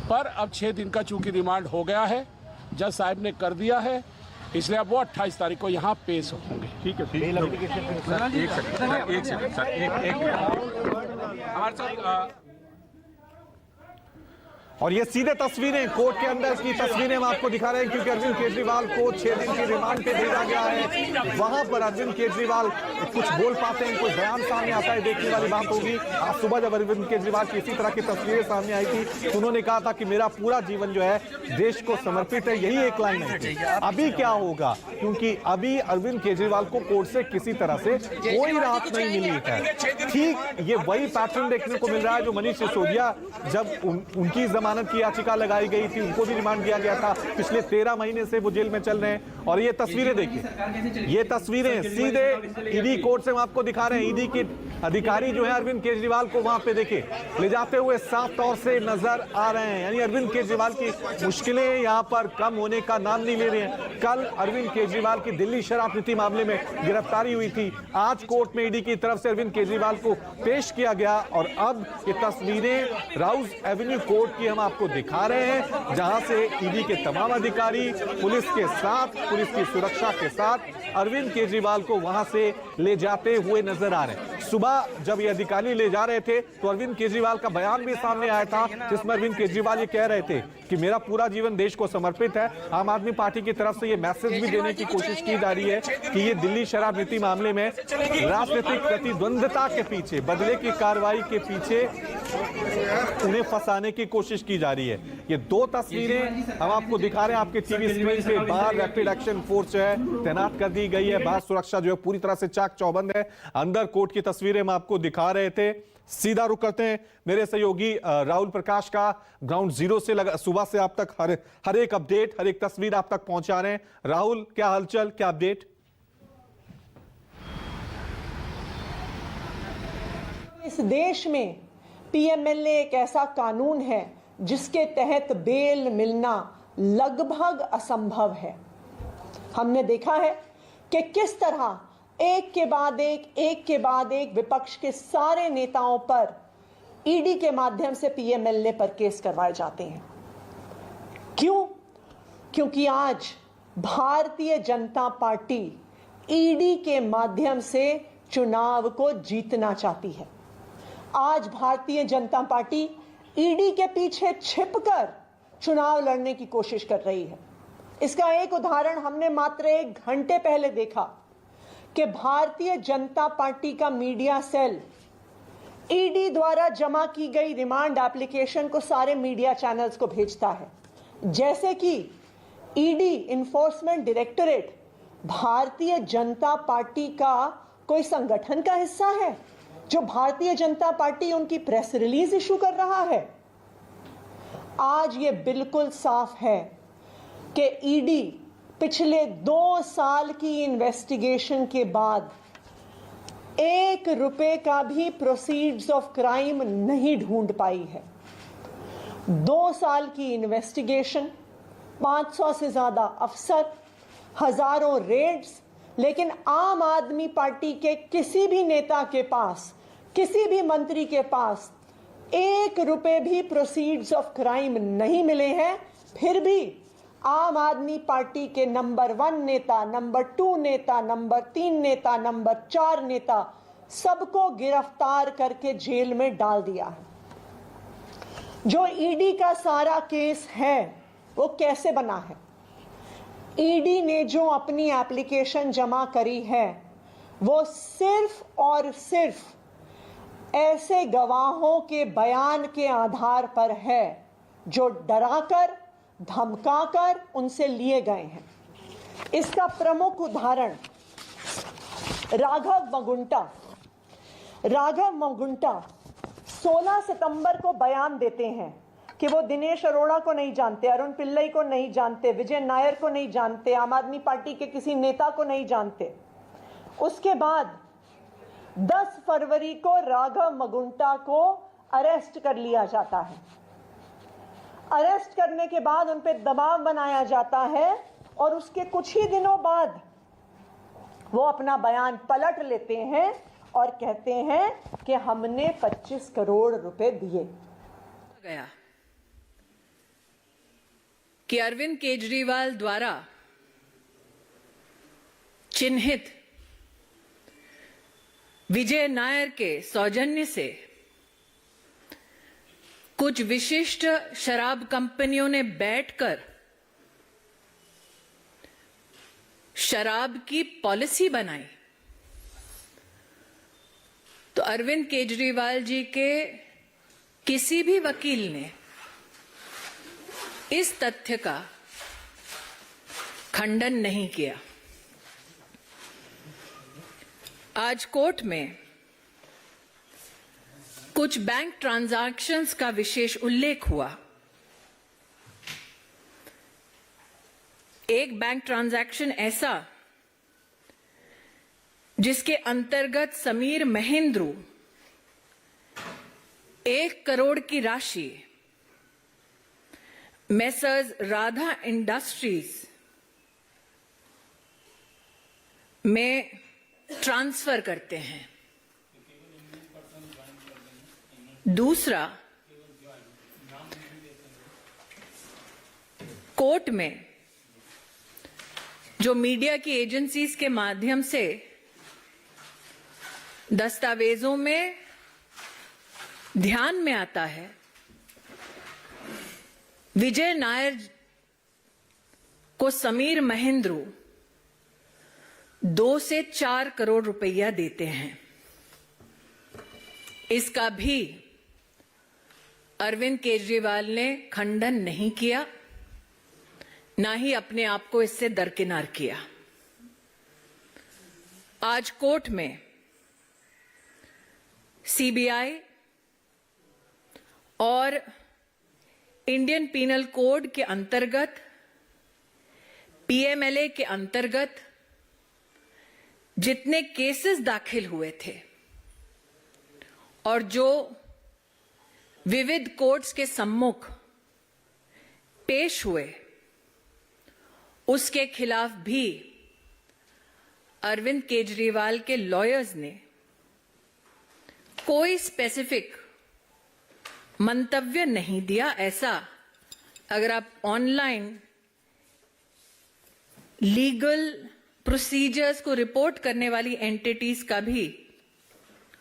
पर अब 6 दिन का चूंकि रिमांड हो गया है, जज साहब ने कर दिया है, इसलिए अब वो 28 तारीख को यहाँ पेश होंगे। ठीक है, और ये सीधे तस्वीरें कोर्ट के अंदर की तस्वीरें हम आपको दिखा रहे हैं, क्योंकि अरविंद केजरीवाल को 6 दिन की रिमांड पे भेजा गया है। वहां पर अरविंद केजरीवाल कुछ बोल पाते हैं, कोई बयान सामने आता है, देखने वाली बात होगी। आज सुबह जब अरविंद केजरीवाल की इसी तरह की तस्वीरें सामने आई थी तो उन्होंने कहा था कि मेरा पूरा जीवन जो है देश को समर्पित है, यही एक लाइन है। अभी क्या होगा, क्योंकि अभी अरविंद केजरीवाल को कोर्ट से किसी तरह से कोई राहत नहीं मिली है। ठीक ये वही पैटर्न देखने को मिल रहा है जो मनीष सिसोदिया, जब उनकी जमानत की याचिका लगाई गई थी, उनको भी रिमांड दिया गया था, पिछले 13 महीने से वो जेल में चल रहे हैं। और ये तस्वीरें देखिए, ये तस्वीरें सीधे ईडी कोर्ट से हम आपको दिखा रहे हैं। ईडी के अधिकारी जो है अरविंद केजरीवाल को वहां पे देखिए ले जाते हुए साफ तौर से नजर आ रहे हैं। यानी अरविंद केजरीवाल की मुश्किलें यहां पर कम होने का नाम नहीं ले रही हैं। कल अरविंद केजरीवाल की दिल्ली शराब नीति मामले में गिरफ्तारी हुई थी, आज कोर्ट में ईडी की तरफ से अरविंद केजरीवाल को पेश किया गया। और अब ये तस्वीरें राउज एवेन्यू कोर्ट की हम आपको दिखा रहे हैं, जहां से ईडी के तमाम अधिकारी पुलिस के साथ, पुलिस की सुरक्षा के साथ अरविंद केजरीवाल को वहां से ले जाते हुए नजर आ रहे हैं। सुबह जब ये अधिकारी ले जा रहे थे तो अरविंद केजरीवाल का बयान भी सामने आया था, जिसमें अरविंद केजरीवाल ये कह रहे थे कि मेरा पूरा जीवन देश को समर्पित है। आम आदमी पार्टी की तरफ से ये मैसेज भी देने की कोशिश की जा रही है कि ये दिल्ली शराब नीति मामले में राजनीतिक प्रतिद्वंद्विता के पीछे, बदले की कार्रवाई के पीछे उन्हें फंसाने की कोशिश की जा रही है। ये दो तस्वीरें हम आपको दिखा रहे हैं आपके टीवी स्क्रीन पे। बाहर रैपिड एक्शन फोर्स जो है तैनात कर दी गई है, बाहर सुरक्षा जो है पूरी तरह से चाक चौबंद है। अंदर कोर्ट की तस्वीरें हम आपको दिखा रहे थे। सीधा रुख करते हैं मेरे सहयोगी राहुल प्रकाश का। ग्राउंड जीरो से सुबह से आप तक हर एक अपडेट, हर एक तस्वीर आप तक पहुंचा रहे हैं। राहुल, क्या हलचल, क्या अपडेट? इस देश में पीएमएलए एक ऐसा कानून है जिसके तहत बेल मिलना लगभग असंभव है। हमने देखा है कि किस तरह एक के बाद एक विपक्ष के सारे नेताओं पर ईडी के माध्यम से पीएमएलए पर केस करवाए जाते हैं। क्यों? क्योंकि आज भारतीय जनता पार्टी ईडी के माध्यम से चुनाव को जीतना चाहती है। आज भारतीय जनता पार्टी ईडी के पीछे छिपकर चुनाव लड़ने की कोशिश कर रही है। इसका एक उदाहरण हमने मात्र 1 घंटे पहले देखा कि भारतीय जनता पार्टी का मीडिया सेल ईडी द्वारा जमा की गई रिमांड एप्लीकेशन को सारे मीडिया चैनल्स को भेजता है, जैसे कि ED enforcement directorate Bharatiya Janata party का कोई संगठन का हिस्सा है जो भारतीय जनता पार्टी उनकी प्रेस रिलीज इशू कर रहा है। आज ये बिल्कुल साफ है कि ईडी पिछले 2 साल की इन्वेस्टिगेशन के बाद 1 रुपए का भी प्रोसीड्स ऑफ क्राइम नहीं ढूंढ पाई है। 2 साल की इन्वेस्टिगेशन, 500 से ज्यादा अफसर, हजारों रेड्स, लेकिन आम आदमी पार्टी के किसी भी नेता के पास, किसी भी मंत्री के पास 1 रुपए भी प्रोसीड्स ऑफ क्राइम नहीं मिले हैं। फिर भी आम आदमी पार्टी के नंबर 1 नेता, नंबर 2 नेता, नंबर 3 नेता, नंबर 4 नेता, सबको गिरफ्तार करके जेल में डाल दिया है। जो ईडी का सारा केस है वो कैसे बना है? ईडी ने जो अपनी एप्लीकेशन जमा करी है वो सिर्फ और सिर्फ ऐसे गवाहों के बयान के आधार पर है जो डराकर, धमकाकर उनसे लिए गए हैं। इसका प्रमुख उदाहरण राघव मगुंटा 16 सितंबर को बयान देते हैं कि वो दिनेश अरोड़ा को नहीं जानते, अरुण पिल्लई को नहीं जानते, विजय नायर को नहीं जानते, आम आदमी पार्टी के किसी नेता को नहीं जानते। उसके बाद 10 फरवरी को राघव मगुंटा को अरेस्ट कर लिया जाता है। अरेस्ट करने के बाद उन पर दबाव बनाया जाता है और उसके कुछ ही दिनों बाद वो अपना बयान पलट लेते हैं और कहते हैं कि हमने 25 करोड़ रुपए दिए। गया कि अरविंद केजरीवाल द्वारा चिन्हित विजय नायर के सौजन्य से कुछ विशिष्ट शराब कंपनियों ने बैठकर शराब की पॉलिसी बनाई, तो अरविंद केजरीवाल जी के किसी भी वकील ने इस तथ्य का खंडन नहीं किया। आज कोर्ट में कुछ बैंक ट्रांजैक्शंस का विशेष उल्लेख हुआ। एक बैंक ट्रांजैक्शन ऐसा जिसके अंतर्गत समीर महेंद्रू 1 करोड़ की राशि मेसर्स राधा इंडस्ट्रीज में ट्रांसफर करते हैं। दूसरा, कोर्ट में जो मीडिया की एजेंसीज के माध्यम से दस्तावेजों में ध्यान में आता है, विजय नायर को समीर महेंद्रू 2 से 4 करोड़ रुपया देते हैं। इसका भी अरविंद केजरीवाल ने खंडन नहीं किया, ना ही अपने आप को इससे दरकिनार किया। आज कोर्ट में सीबीआई और इंडियन पीनल कोड के अंतर्गत, पीएमएलए के अंतर्गत जितने केसेस दाखिल हुए थे और जो विविध कोर्ट्स के सम्मुख पेश हुए, उसके खिलाफ भी अरविंद केजरीवाल के लॉयर्स ने कोई स्पेसिफिक मंतव्य नहीं दिया। ऐसा अगर आप ऑनलाइन लीगल प्रोसीजर्स को रिपोर्ट करने वाली एंटिटीज का भी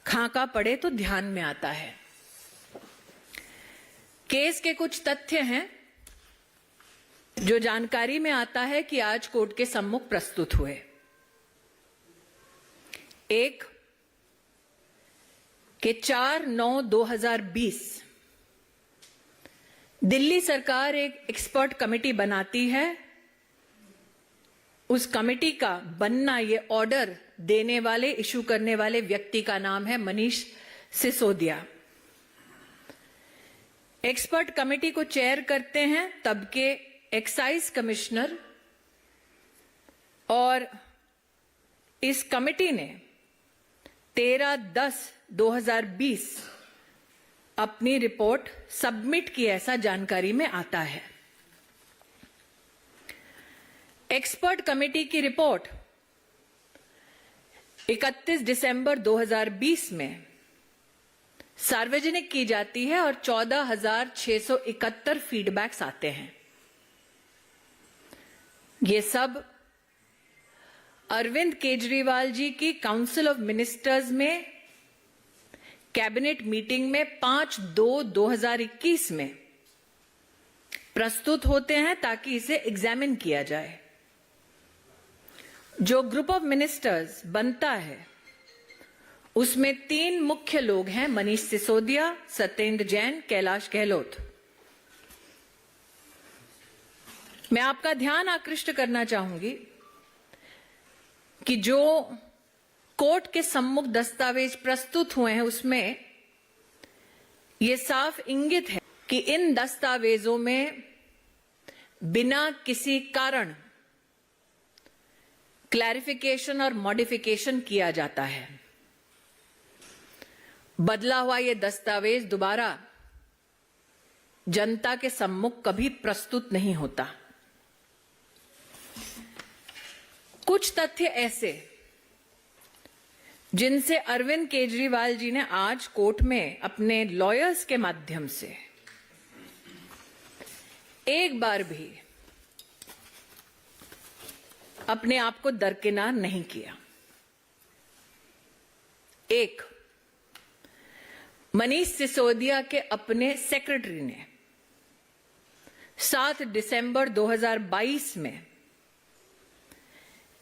खाका पड़े तो ध्यान में आता है। केस के कुछ तथ्य हैं जो जानकारी में आता है कि आज कोर्ट के सम्मुख प्रस्तुत हुए। एक, कि 4/9/2020 दिल्ली सरकार एक एक्सपर्ट कमेटी बनाती है। उस कमेटी का बनना, ये ऑर्डर देने वाले, इशू करने वाले व्यक्ति का नाम है मनीष सिसोदिया। एक्सपर्ट कमेटी को चेयर करते हैं तब के एक्साइज कमिश्नर, और इस कमेटी ने 13/10/2020 अपनी रिपोर्ट सबमिट की, ऐसा जानकारी में आता है। एक्सपर्ट कमेटी की रिपोर्ट 31 दिसंबर 2020 में सार्वजनिक की जाती है और 14,671 फीडबैक्स आते हैं। ये सब अरविंद केजरीवाल जी की काउंसिल ऑफ मिनिस्टर्स में कैबिनेट मीटिंग में 5/2/2021 में प्रस्तुत होते हैं ताकि इसे एग्जामिन किया जाए। जो ग्रुप ऑफ मिनिस्टर्स बनता है उसमें 3 मुख्य लोग हैं, मनीष सिसोदिया, सत्येंद्र जैन, कैलाश गहलोत। मैं आपका ध्यान आकृष्ट करना चाहूंगी कि जो कोर्ट के सम्मुख दस्तावेज प्रस्तुत हुए हैं उसमें यह साफ इंगित है कि इन दस्तावेजों में बिना किसी कारण क्लैरिफिकेशन और मॉडिफिकेशन किया जाता है। बदला हुआ यह दस्तावेज दोबारा जनता के सम्मुख कभी प्रस्तुत नहीं होता। कुछ तथ्य ऐसे जिनसे अरविंद केजरीवाल जी ने आज कोर्ट में अपने लॉयर्स के माध्यम से एक बार भी अपने आप को दरकिनार नहीं किया। एक, मनीष सिसोदिया के अपने सेक्रेटरी ने 7 दिसंबर 2022 में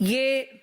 ये